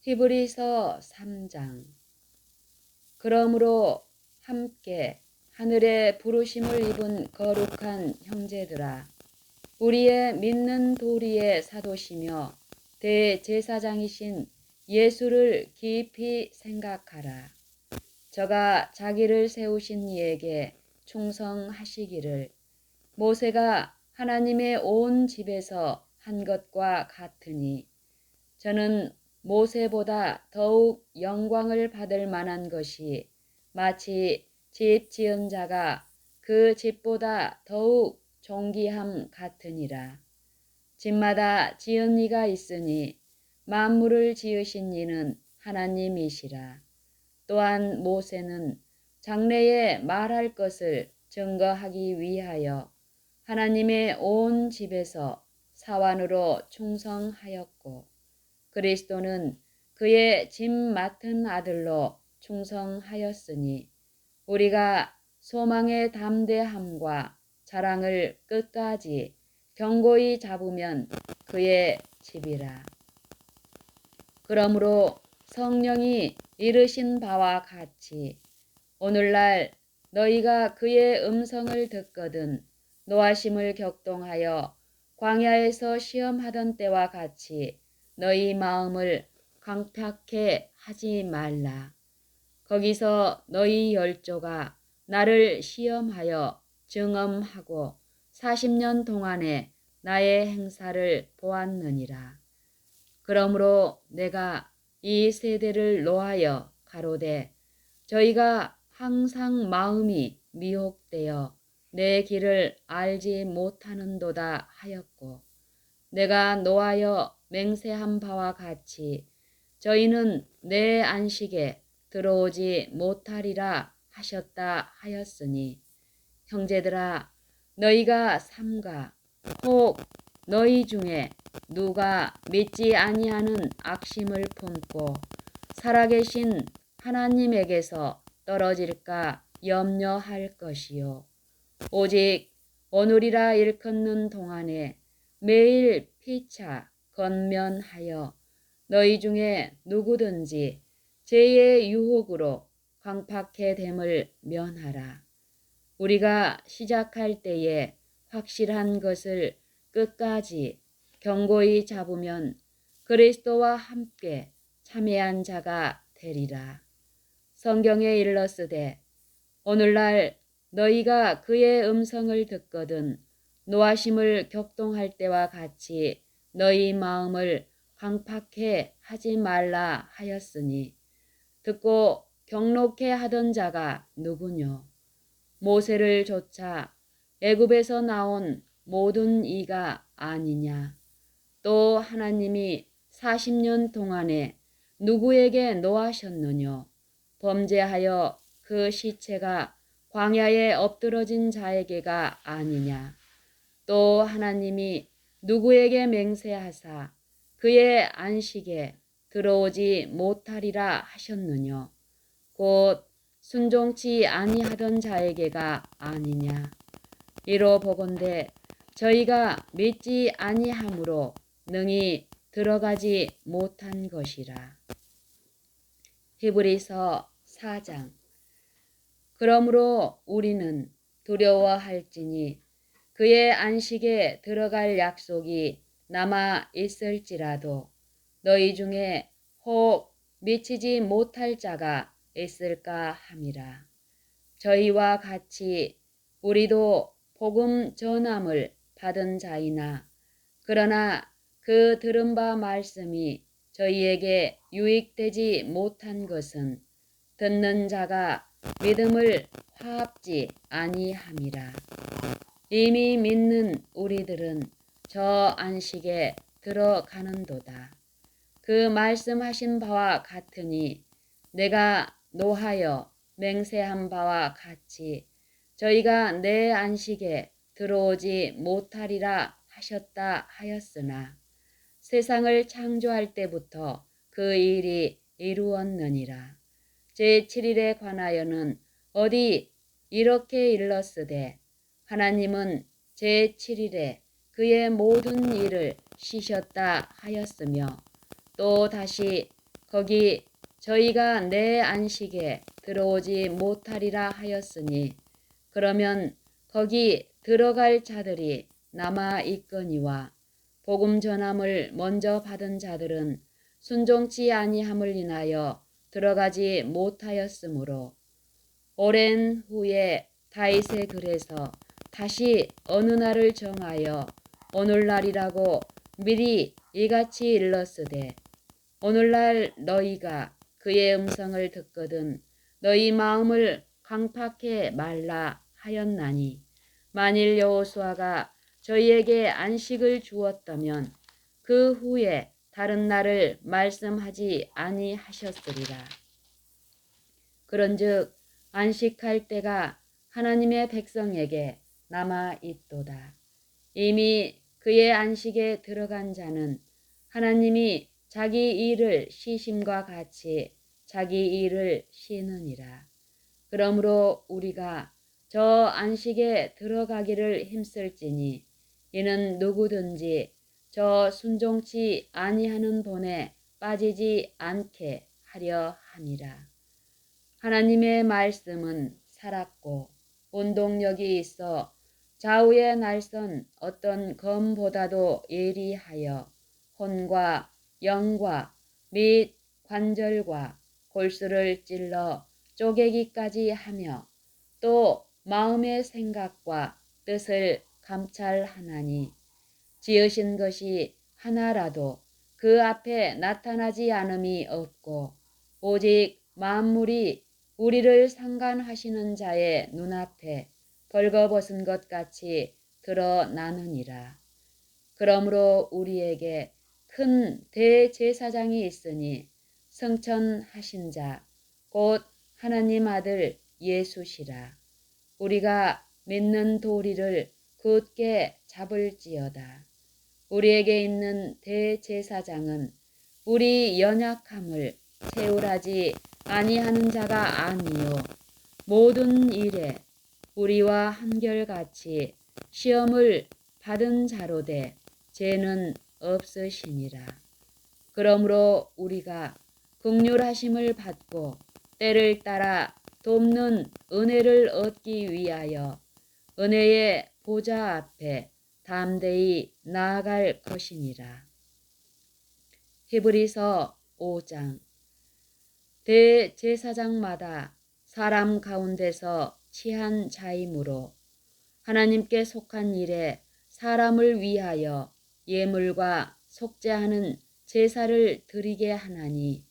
히브리서 3장. 그러므로 함께 하늘의 부르심을 입은 거룩한 형제들아, 우리의 믿는 도리의 사도시며 대제사장이신 예수를 깊이 생각하라. 저가 자기를 세우신 이에게 충성하시기를 모세가 하나님의 온 집에서 한 것과 같으니, 저는 모세보다 더욱 영광을 받을 만한 것이 마치 집 지은 자가 그 집보다 더욱 존귀함 같으니라. 집마다 지은 이가 있으니 만물을 지으신 이는 하나님이시라. 또한 모세는 장래에 말할 것을 증거하기 위하여 하나님의 온 집에서 사환으로 충성하였고, 그리스도는 그의 집 맡은 아들로 충성하였으니, 우리가 소망의 담대함과 자랑을 끝까지 견고히 잡으면 그의 집이라. 그러므로 성령이 이르신 바와 같이 오늘날 너희가 그의 음성을 듣거든 노하심을 격동하여 광야에서 시험하던 때와 같이 너희 마음을 강팍해 하지 말라. 거기서 너희 열조가 나를 시험하여 증언하고 40년 동안에 나의 행사를 보았느니라. 그러므로 내가 이 세대를 노하여 가로되 저희가 항상 마음이 미혹되어 내 길을 알지 못하는도다 하였고, 내가 노하여 맹세한 바와 같이 저희는 내 안식에 들어오지 못하리라 하셨다 하였으니, 형제들아, 너희가 삼가 혹 너희 중에 누가 믿지 아니하는 악심을 품고 살아계신 하나님에게서 떨어질까 염려할 것이요, 오직 오늘이라 일컫는 동안에 매일 피차 건면하여 너희 중에 누구든지 죄의 유혹으로 강팍해 됨을 면하라. 우리가 시작할 때에 확실한 것을 끝까지 견고히 잡으면 그리스도와 함께 참여한 자가 되리라. 성경에 일렀으되 오늘날 너희가 그의 음성을 듣거든 노하심을 격동할 때와 같이 너희 마음을 강팍해 하지 말라 하였으니, 듣고 경록해 하던 자가 누구뇨? 모세를 조차 애굽에서 나온 모든 이가 아니냐? 또 하나님이 40년 동안에 누구에게 노하셨느뇨? 범죄하여 그 시체가 광야에 엎드러진 자에게가 아니냐? 또 하나님이 누구에게 맹세하사 그의 안식에 들어오지 못하리라 하셨느뇨? 곧 순종치 아니하던 자에게가 아니냐? 이로 보건대 저희가 믿지 아니함으로 능히 들어가지 못한 것이라. 히브리서 4장. 그러므로 우리는 두려워할지니 그의 안식에 들어갈 약속이 남아 있을지라도 너희 중에 혹 미치지 못할 자가 있을까 함이라. 저희와 같이 우리도 복음 전함을 받은 자이나, 그러나 그 들은 바 말씀이 저희에게 유익되지 못한 것은 듣는 자가 믿음을 화합지 아니함이라. 이미 믿는 우리들은 저 안식에 들어가는도다. 그 말씀하신 바와 같으니 내가 노하여 맹세한 바와 같이 저희가 내 안식에 들어오지 못하리라 하셨다 하였으나, 세상을 창조할 때부터 그 일이 이루었느니라. 제7일에 관하여는 어디 이렇게 일렀으되 하나님은 제7일에 그의 모든 일을 쉬셨다 하였으며, 또 다시 거기 저희가 내 안식에 들어오지 못하리라 하였으니 그러면 거기 들어갈 자들이 남아 있거니와 복음 전함을 먼저 받은 자들은 순종치 아니함을 인하여 들어가지 못하였으므로 오랜 후에 다윗의 글에서 다시 어느 날을 정하여 오늘날이라고 미리 이같이 일렀으되 오늘날 너희가 그의 음성을 듣거든 너희 마음을 강팍해 말라 하였나니 만일 여호수아가 저희에게 안식을 주었다면 그 후에 다른 날을 말씀하지 아니하셨으리라. 그런즉 안식할 때가 하나님의 백성에게 남아 있도다. 이미 그의 안식에 들어간 자는 하나님이 자기 일을 쉬심과 같이 자기 일을 쉬느니라. 그러므로 우리가 저 안식에 들어가기를 힘쓸지니 이는 누구든지 저 순종치 아니하는 본에 빠지지 않게 하려 함이라. 하나님의 말씀은 살았고 운동력이 있어 좌우의 날선 어떤 검보다도 예리하여 혼과 영과 및 관절과 골수를 찔러 쪼개기까지 하며 또 마음의 생각과 뜻을 감찰하나니 지으신 것이 하나라도 그 앞에 나타나지 않음이 없고 오직 만물이 우리를 상관하시는 자의 눈앞에 벌거벗은 것 같이 드러나느니라. 그러므로 우리에게 큰 대제사장이 있으니 성천하신 자 곧 하나님 아들 예수시라. 우리가 믿는 도리를 굳게 잡을지어다. 우리에게 있는 대제사장은 우리 연약함을 채울하지 아니하는 자가 아니요 모든 일에 우리와 한결같이 시험을 받은 자로되 죄는 없으시니라. 그러므로 우리가 긍휼하심을 받고 때를 따라 돕는 은혜를 얻기 위하여 은혜의 보좌 앞에 담대히 나아갈 것이니라. 히브리서 5장. 대제사장마다 사람 가운데서 취한 자이므로 하나님께 속한 일에 사람을 위하여 예물과 속죄하는 제사를 드리게 하나니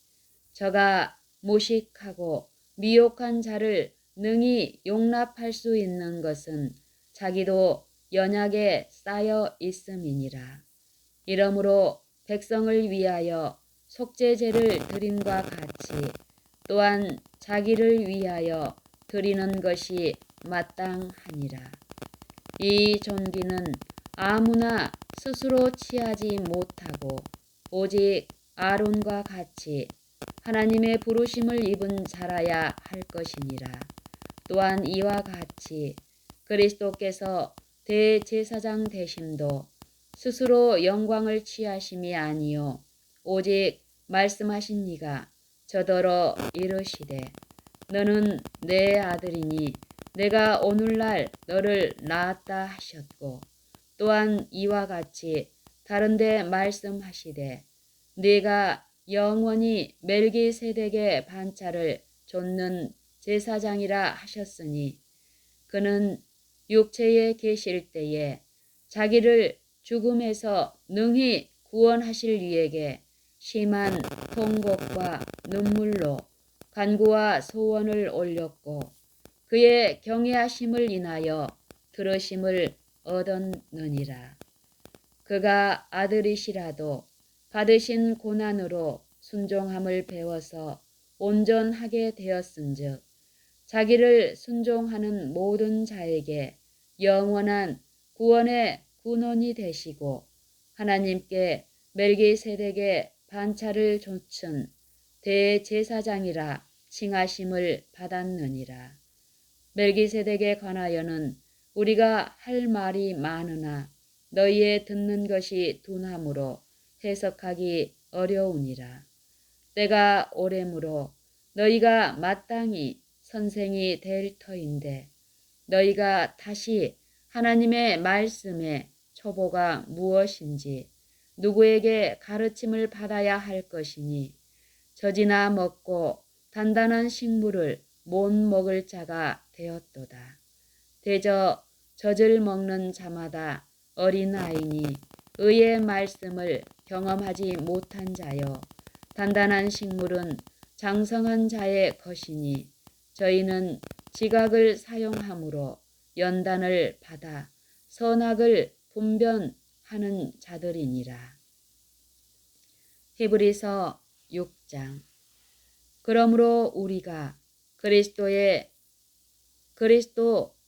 저가 무식하고 미혹한 자를 능히 용납할 수 있는 것은 자기도 연약에 쌓여 있음이니라. 이러므로 백성을 위하여 속죄제를 드림과 같이 또한 자기를 위하여 드리는 것이 마땅하니라. 이 존귀는 아무나 스스로 취하지 못하고 오직 아론과 같이 하나님의 부르심을 입은 자라야 할 것이니라. 또한 이와 같이 그리스도께서 대제사장 되심도 스스로 영광을 취하심이 아니요 오직 말씀하신 이가 저더러 이르시되 너는 내 아들이니 내가 오늘날 너를 낳았다 하셨고 또한 이와 같이 다른데 말씀하시되 네가 영원히 멜기세덱의 반차를 좇는 제사장이라 하셨으니 그는 육체에 계실 때에 자기를 죽음에서 능히 구원하실 이에게 심한 통곡과 눈물로 간구와 소원을 올렸고 그의 경외하심을 인하여 들으심을 얻었느니라. 그가 아들이시라도 받으신 고난으로 순종함을 배워서 온전하게 되었은즉 자기를 순종하는 모든 자에게 영원한 구원의 군원이 되시고 하나님께 멜기세덱의 반차를 좇은 대제사장이라 칭하심을 받았느니라. 멜기세덱에 관하여는 우리가 할 말이 많으나 너희의 듣는 것이 둔하므로 해석하기 어려우니라. 때가 오래므로 너희가 마땅히 선생이 될 터인데 너희가 다시 하나님의 말씀의 초보가 무엇인지 누구에게 가르침을 받아야 할 것이니 젖이나 먹고 단단한 식물을 못 먹을 자가 되었도다. 대저 젖을 먹는 자마다 어린아이니 의의 말씀을 경험하지 못한 자여 단단한 식물은 장성한 자의 것이니 저희는 지각을 사용함으로 연단을 받아 선악을 분별하는 자들이니라. 히브리서 6장. 그러므로 우리가 그리스도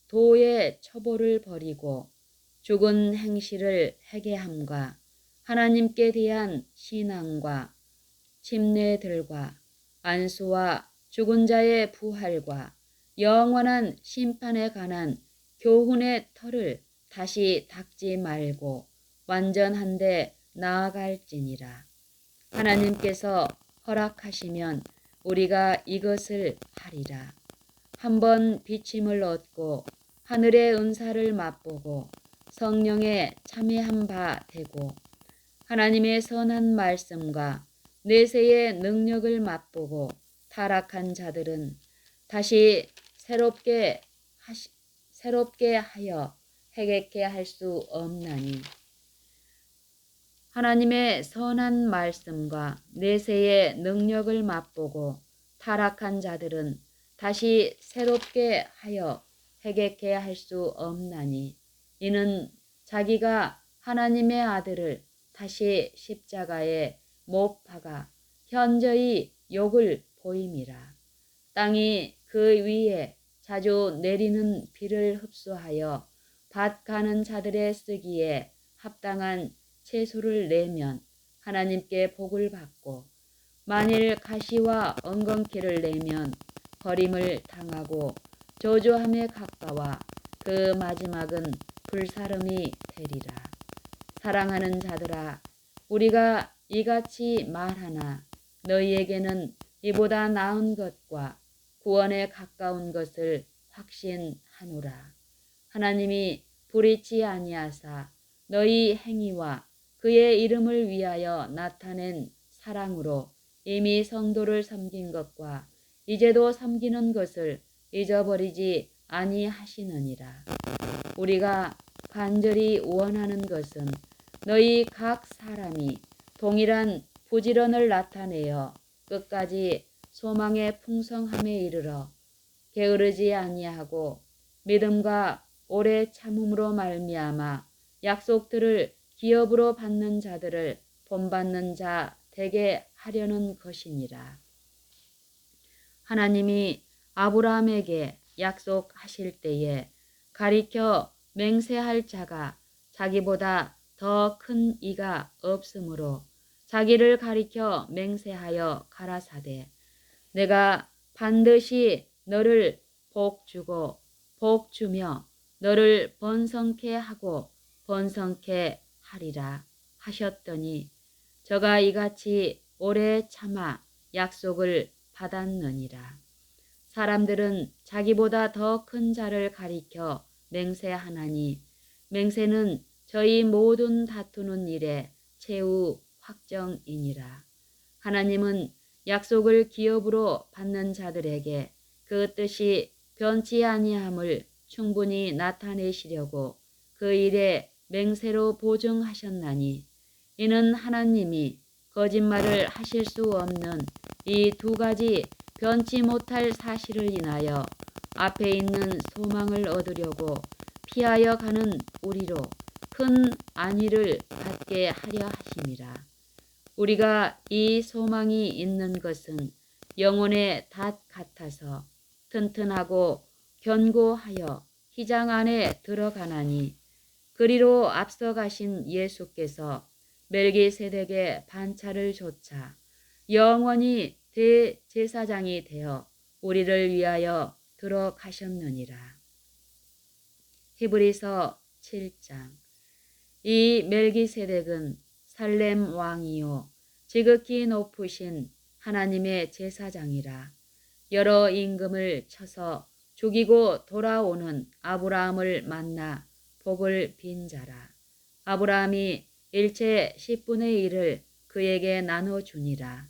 도의 처보를 버리고 죽은 행실을 회개함과 하나님께 대한 신앙과 침례들과 안수와 죽은 자의 부활과 영원한 심판에 관한 교훈의 털을 다시 닦지 말고 완전한데 나아갈지니라. 하나님께서 허락하시면 우리가 이것을 하리라. 한번 비침을 얻고 하늘의 은사를 맛보고 성령에 참여한 바 되고 하나님의 선한 말씀과 내세의 능력을 맛보고 타락한 자들은 다시 새롭게 하여 회개케 할 수 없나니 하나님의 선한 말씀과 내세의 능력을 맛보고 타락한 자들은 다시 새롭게 하여 회개케 할 수 없나니 이는 자기가 하나님의 아들을 다시 십자가에 못 박아 현저히 욕을 보임이라. 땅이 그 위에 자주 내리는 비를 흡수하여 밭 가는 자들의 쓰기에 합당한 채소를 내면 하나님께 복을 받고 만일 가시와 엉겅퀴를 내면 버림을 당하고 저주함에 가까워 그 마지막은 불사름이 되리라. 사랑하는 자들아, 우리가 이같이 말하나 너희에게는 이보다 나은 것과 구원에 가까운 것을 확신하노라. 하나님이 불의치 아니하사 너희 행위와 그의 이름을 위하여 나타낸 사랑으로 이미 성도를 섬긴 것과 이제도 섬기는 것을 잊어버리지 아니하시느니라. 우리가 간절히 원하는 것은 너희 각 사람이 동일한 부지런을 나타내어 끝까지 소망의 풍성함에 이르러 게으르지 아니하고 믿음과 오래 참음으로 말미암아 약속들을 기업으로 받는 자들을 본받는 자 되게 하려는 것이니라. 하나님이 아브라함에게 약속하실 때에 가리켜 맹세할 자가 자기보다 더 큰 이가 없으므로 자기를 가리켜 맹세하여 가라사대 내가 반드시 너를 복주고 복주며 너를 번성케 하고 번성케 하리라 하셨더니 저가 이같이 오래 참아 약속을 받았느니라. 사람들은 자기보다 더 큰 자를 가리켜 맹세하나니 맹세는 저희 모든 다투는 일에 최후 확정이니라. 하나님은 약속을 기업으로 받는 자들에게 그 뜻이 변치 아니함을 충분히 나타내시려고 그 일에 맹세로 보증하셨나니 이는 하나님이 거짓말을 하실 수 없는 이 두 가지 변치 못할 사실을 인하여 앞에 있는 소망을 얻으려고 피하여 가는 우리로 큰 안위를 갖게 하려 하심이라. 우리가 이 소망이 있는 것은 영혼의 닷 같아서 튼튼하고 견고하여 휘장 안에 들어가나니 그리로 앞서가신 예수께서 멜기세덱의 반차를 조차 영원히 대제사장이 되어 우리를 위하여 들어가셨느니라. 히브리서 7장. 이 멜기세덱은 살렘 왕이요 지극히 높으신 하나님의 제사장이라. 여러 임금을 쳐서 죽이고 돌아오는 아브라함을 만나 복을 빈 자라. 아브라함이 일체 10분의 1을 그에게 나눠주니라.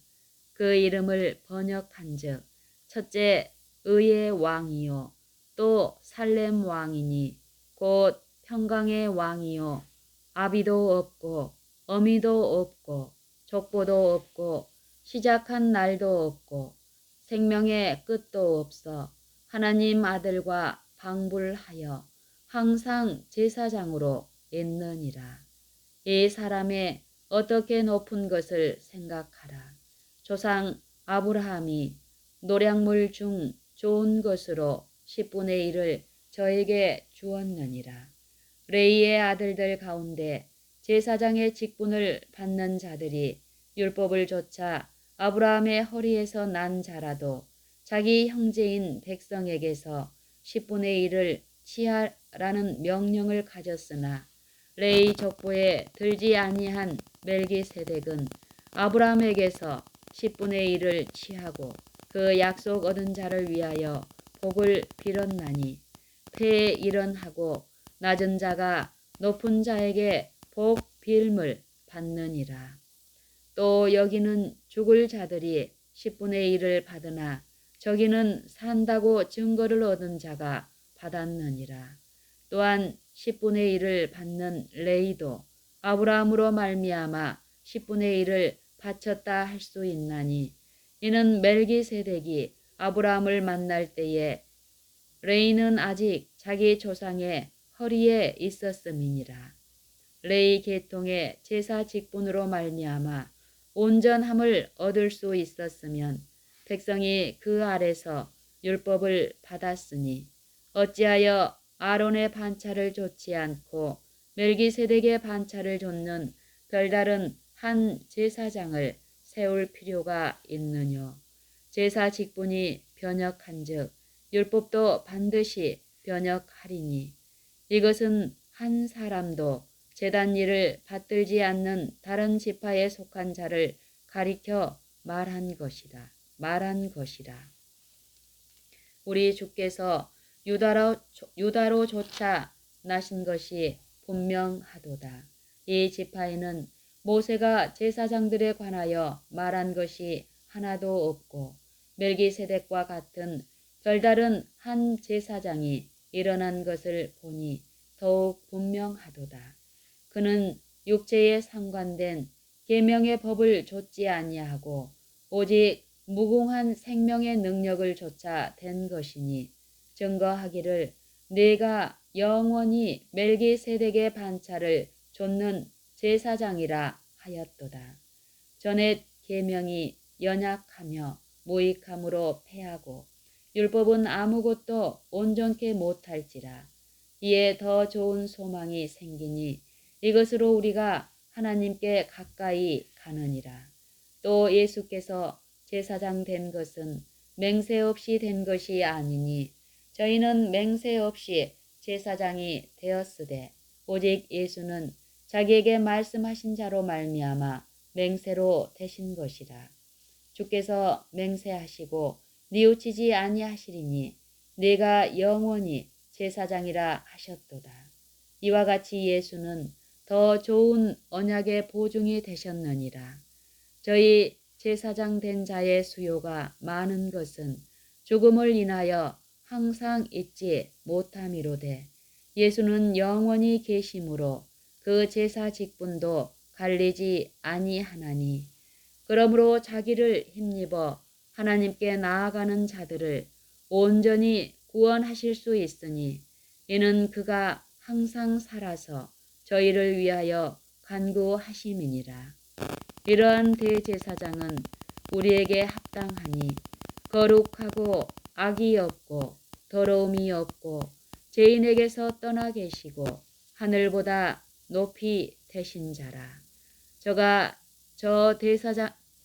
그 이름을 번역한즉 첫째 의의 왕이요 또 살렘 왕이니 곧 평강의 왕이요 아비도 없고 어미도 없고 족보도 없고 시작한 날도 없고 생명의 끝도 없어 하나님 아들과 방불하여 항상 제사장으로 있느니라. 이 사람의 어떻게 높은 것을 생각하라. 조상 아브라함이 노량물 중 좋은 것으로 10분의 1을 저에게 주었느니라. 레이의 아들들 가운데 제사장의 직분을 받는 자들이 율법을 조차 아브라함의 허리에서 난 자라도 자기 형제인 백성에게서 10분의 1을 취하라는 명령을 가졌으나 레이 족보에 들지 아니한 멜기세덱은 아브라함에게서 10분의 1을 취하고 그 약속 얻은 자를 위하여 복을 빌었나니 폐에 일언하고 낮은 자가 높은 자에게 복 빌물 받느니라. 또 여기는 죽을 자들이 10분의 1을 받으나 저기는 산다고 증거를 얻은 자가 받았느니라. 또한 10분의 1을 받는 레이도 아브라함으로 말미암아 10분의 1을 바쳤다 할 수 있나니 이는 멜기세덱이 아브라함을 만날 때에 레이는 아직 자기 조상의 허리에 있었음이니라. 레이 계통의 제사 직분으로 말미암아 온전함을 얻을 수 있었으면 백성이 그 아래서 율법을 받았으니 어찌하여 아론의 반차를 좇지 않고 멜기세덱의 반차를 좇는 별다른 한 제사장을 세울 필요가 있느뇨. 제사 직분이 변역한즉 율법도 반드시 변역하리니 이것은 한 사람도 제단 일을 받들지 않는 다른 지파에 속한 자를 가리켜 말한 것이라. 우리 주께서 유다로조차 나신 것이 분명하도다. 이 지파에는 모세가 제사장들에 관하여 말한 것이 하나도 없고 멜기세덱과 같은 별다른 한 제사장이 일어난 것을 보니 더욱 분명하도다. 그는 육체에 상관된 계명의 법을 좇지 아니하고 오직 무궁한 생명의 능력을 좇아 된 것이니 증거하기를 내가 영원히 멜기세덱의 반차를 좇는 제사장이라 하였도다. 전에 계명이 연약하며 무익함으로 패하고 율법은 아무것도 온전케 못할지라. 이에 더 좋은 소망이 생기니 이것으로 우리가 하나님께 가까이 가느니라. 또 예수께서 제사장 된 것은 맹세 없이 된 것이 아니니 저희는 맹세 없이 제사장이 되었으되 오직 예수는 자기에게 말씀하신 자로 말미암아 맹세로 되신 것이라. 주께서 맹세하시고 뉘우치지 아니하시리니 내가 영원히 제사장이라 하셨도다. 이와 같이 예수는 더 좋은 언약의 보증이 되셨느니라. 저희 제사장 된 자의 수요가 많은 것은 죽음을 인하여 항상 잊지 못함이로되 예수는 영원히 계심으로 그 제사 직분도 갈리지 아니하나니 그러므로 자기를 힘입어 하나님께 나아가는 자들을 온전히 구원하실 수 있으니 이는 그가 항상 살아서 저희를 위하여 간구하심이니라. 이러한 대제사장은 우리에게 합당하니 거룩하고 악이 없고 더러움이 없고 죄인에게서 떠나 계시고 하늘보다 높이 되신 자라. 저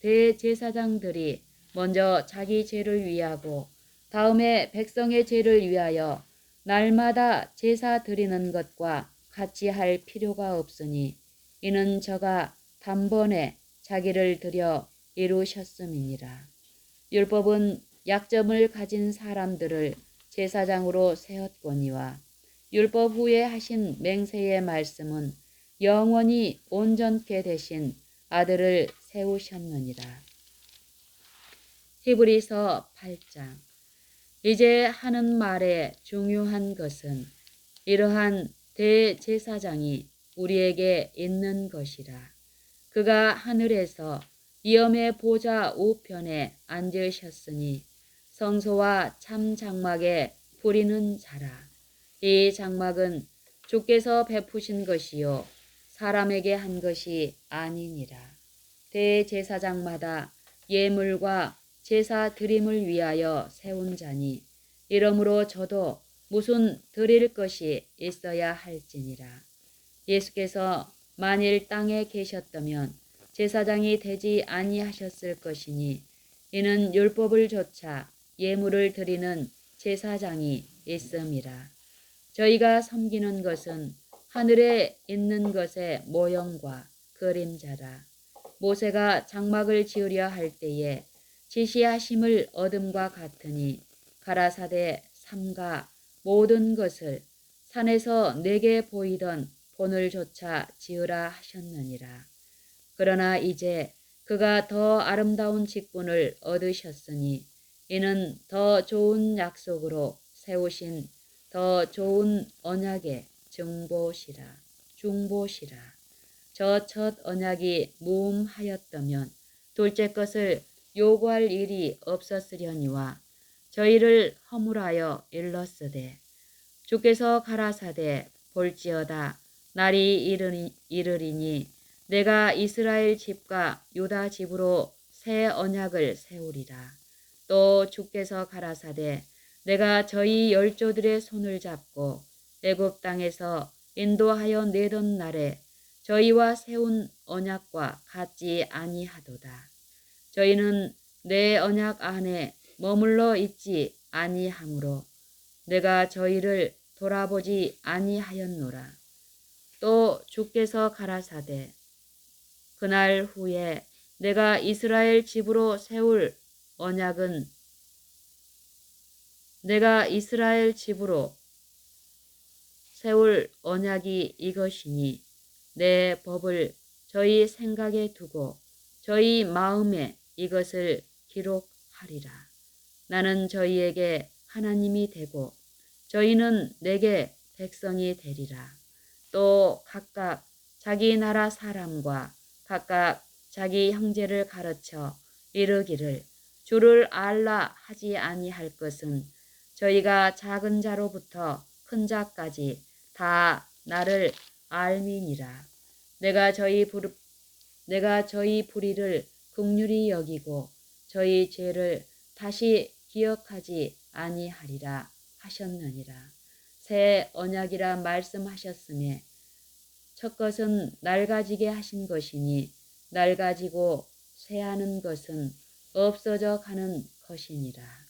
대제사장들이 먼저 자기 죄를 위하고 다음에 백성의 죄를 위하여 날마다 제사 드리는 것과 같이 할 필요가 없으니 이는 저가 단번에 자기를 드려 이루셨음이니라. 율법은 약점을 가진 사람들을 제사장으로 세웠거니와 율법 후에 하신 맹세의 말씀은 영원히 온전케 되신 아들을 세우셨느니라. 히브리서 8장. 이제 하는 말의 중요한 것은 이러한 대제사장이 우리에게 있는 것이라. 그가 하늘에서 위엄의 보좌 우편에 앉으셨으니 성소와 참 장막에 부리는 자라. 이 장막은 주께서 베푸신 것이요 사람에게 한 것이 아니니라. 대제사장마다 예물과 제사 드림을 위하여 세운 자니 이러므로 저도 무슨 드릴 것이 있어야 할지니라. 예수께서 만일 땅에 계셨다면 제사장이 되지 아니하셨을 것이니 이는 율법을 조차 예물을 드리는 제사장이 있음이라. 저희가 섬기는 것은 하늘에 있는 것의 모형과 그림자라. 모세가 장막을 지으려 할 때에 지시하심을 얻음과 같으니 가라사대 삼가 모든 것을 산에서 내게 보이던 본을조차 지으라 하셨느니라. 그러나 이제 그가 더 아름다운 직분을 얻으셨으니 이는 더 좋은 약속으로 세우신 더 좋은 언약의 중보시라. 저 첫 언약이 무음하였다면 둘째 것을 요구할 일이 없었으려니와 저희를 허물하여 일렀으되 주께서 가라사대 볼지어다 날이 이르리니 내가 이스라엘 집과 유다 집으로 새 언약을 세우리라. 또 주께서 가라사대 내가 저희 열조들의 손을 잡고 애굽 땅에서 인도하여 내던 날에 저희와 세운 언약과 같지 아니하도다. 저희는 내 언약 안에 머물러 있지 아니하므로 내가 저희를 돌아보지 아니하였노라. 또 주께서 가라사대 그날 후에 내가 이스라엘 집으로 세울 언약은 내가 이스라엘 집으로 세울 언약이 이것이니 내 법을 저희 생각에 두고 저희 마음에 이것을 기록하리라. 나는 저희에게 하나님이 되고 저희는 내게 백성이 되리라. 또 각각 자기 나라 사람과 각각 자기 형제를 가르쳐 이르기를 주를 알라 하지 아니할 것은 저희가 작은 자로부터 큰 자까지 다 나를 알미니라. 내가 저희 불의를 긍휼히 여기고 저희 죄를 다시 기억하지 아니하리라 하셨느니라. 새 언약이라 말씀하셨음에 첫 것은 낡아지게 하신 것이니 낡아지고 쇠하는 것은 없어져 가는 것이니라.